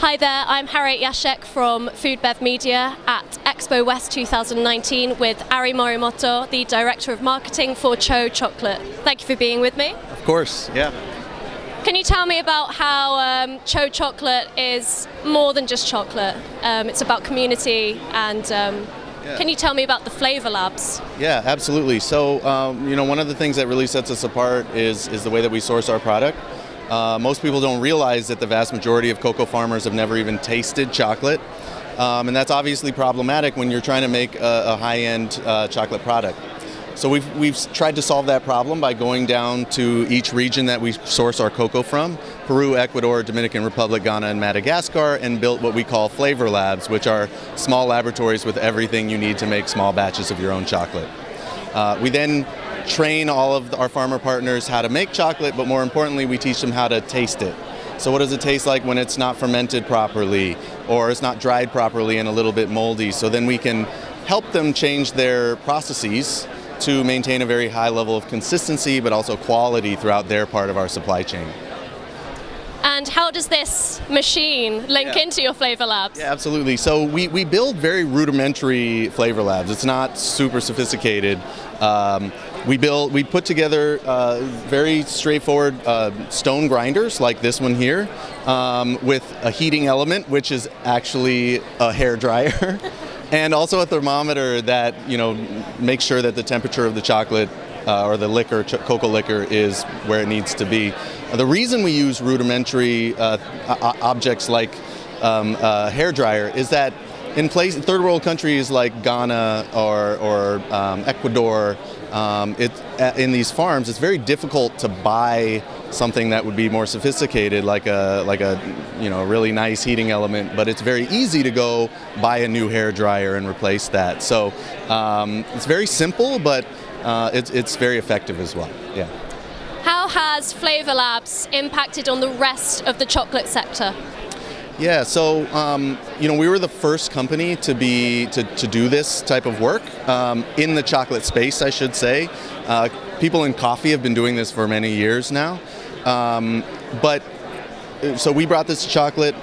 Hi there, I'm Harriet Jachec from FoodBev Media at Expo West 2019 with Ari Morimoto, the Director of Marketing for Tcho Chocolate. Thank you for being with me. Of course, yeah. Can you tell me about how Tcho Chocolate is more than just chocolate? It's about community and Can you tell me about the flavor labs? Yeah, absolutely. So, one of the things that really sets us apart is the way that we source our product. Most people don't realize that the vast majority of cocoa farmers have never even tasted chocolate. And that's obviously problematic when you're trying to make a high-end chocolate product. So we've tried to solve that problem by going down to each region that we source our cocoa from, Peru, Ecuador, Dominican Republic, Ghana, and Madagascar, and built what we call flavor labs, which are small laboratories with everything you need to make small batches of your own chocolate. We then train all of our farmer partners how to make chocolate, but more importantly, we teach them how to taste it. So what does it taste like when it's not fermented properly, or it's not dried properly and a little bit moldy? So then we can help them change their processes to maintain a very high level of consistency, but also quality throughout their part of our supply chain. And how does this machine link into your flavor labs? Yeah, absolutely. So we build very rudimentary flavor labs. It's not super sophisticated. We put together very straightforward stone grinders like this one here with a heating element, which is actually a hair dryer. And also a thermometer that, makes sure that the temperature of the chocolate or the liquor, cocoa liquor, is where it needs to be. The reason we use rudimentary objects like a hair dryer is that in third world countries like Ghana or Ecuador, in these farms, it's very difficult to buy something that would be more sophisticated, like a really nice heating element. But it's very easy to go buy a new hair dryer and replace that. So it's very simple, but it's very effective as well. Yeah. How has Flavor Labs impacted on the rest of the chocolate sector? Yeah, so we were the first company to do this type of work in the chocolate space, I should say. People in coffee have been doing this for many years now, so we brought this to chocolate.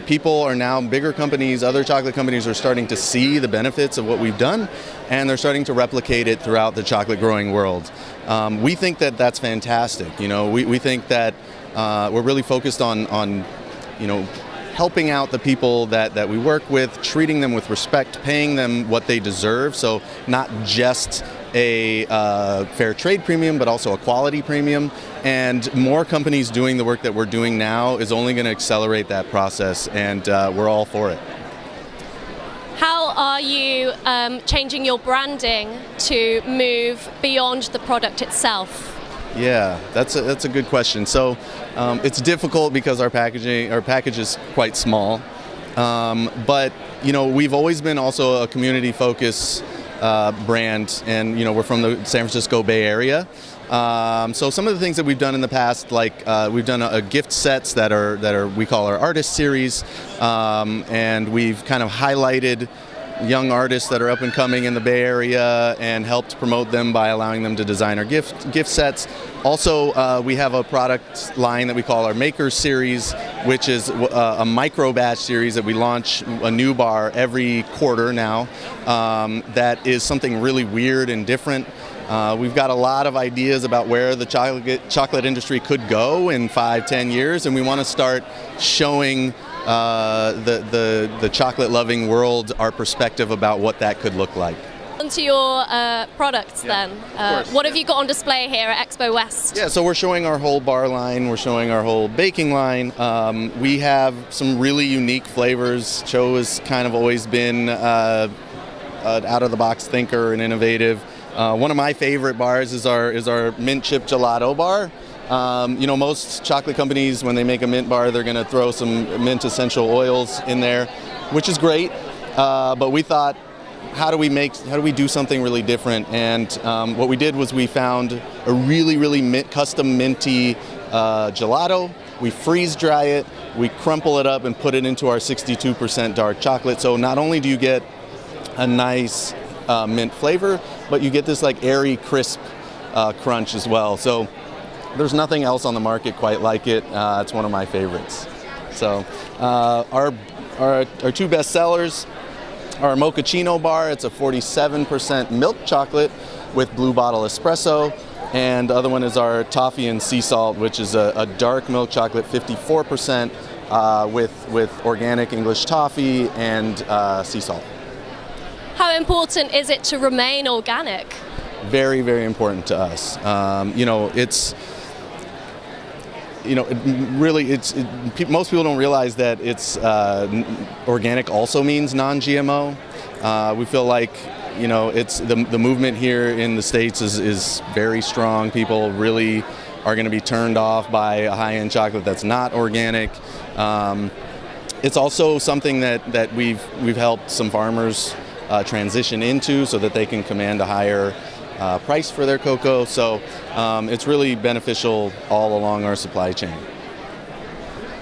People are now, bigger companies, other chocolate companies are starting to see the benefits of what we've done, and they're starting to replicate it throughout the chocolate growing world. We think that that's fantastic. We think that we're really focused on helping out the people that we work with, treating them with respect, paying them what they deserve. So not just a fair trade premium, but also a quality premium. And more companies doing the work that we're doing now is only going to accelerate that process, and we're all for it. How are you changing your branding to move beyond the product itself? Yeah, that's a good question. So it's difficult because our package is quite small, but we've always been also a community focused brand, and we're from the San Francisco Bay Area. So some of the things that we've done in the past, like we've done a gift sets that are we call our artist series, and we've kind of highlighted young artists that are up and coming in the Bay Area and helped promote them by allowing them to design our gift sets. Also, we have a product line that we call our Makers series, which is a micro batch series that we launch a new bar every quarter now. That is something really weird and different. We've got a lot of ideas about where the chocolate industry could go in 5-10 years, and we want to start showing the chocolate-loving world our perspective about what that could look like. Onto your products then. What have you got on display here at Expo West? Yeah, so we're showing our whole bar line, we're showing our whole baking line. We have some really unique flavors. Tcho has kind of always been an out-of-the-box thinker and innovative. One of my favorite bars is our mint chip gelato bar. Most chocolate companies, when they make a mint bar, they're going to throw some mint essential oils in there, which is great. But we thought, how do we do something really different? And what we did was we found a really custom minty gelato. We freeze dry it, we crumple it up and put it into our 62% dark chocolate. So not only do you get a nice mint flavor, but you get this like airy, crisp crunch as well. So there's nothing else on the market quite like it. It's one of my favorites. So our two best sellers are Mochaccino Bar. It's a 47% milk chocolate with blue bottle espresso. And the other one is our Toffee and Sea Salt, which is a dark milk chocolate, 54% with organic English toffee and sea salt. How important is it to remain organic? Very, very important to us. Most people don't realize that it's organic also means non-GMO. We feel like it's the movement here in the States is very strong. People really are going to be turned off by a high-end chocolate that's not organic. It's also something that we've helped some farmers transition into so that they can command a higher price for their cocoa. So it's really beneficial all along our supply chain.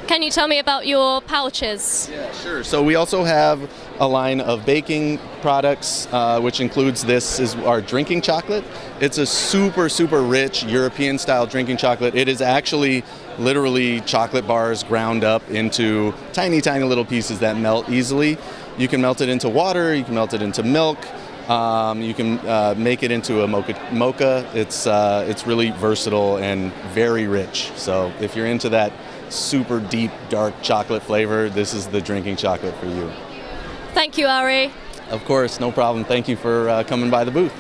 Can you tell me about your pouches? Yeah, sure. So we also have a line of baking products, which includes this is our drinking chocolate. It's a super, super rich European-style drinking chocolate. It is actually literally chocolate bars ground up into tiny, tiny little pieces that melt easily. You can melt it into water. You can melt it into milk. You can make it into a mocha. It's really versatile and very rich. So if you're into that super deep, dark chocolate flavor, this is the drinking chocolate for you. Thank you, Ari. Of course, no problem. Thank you for coming by the booth.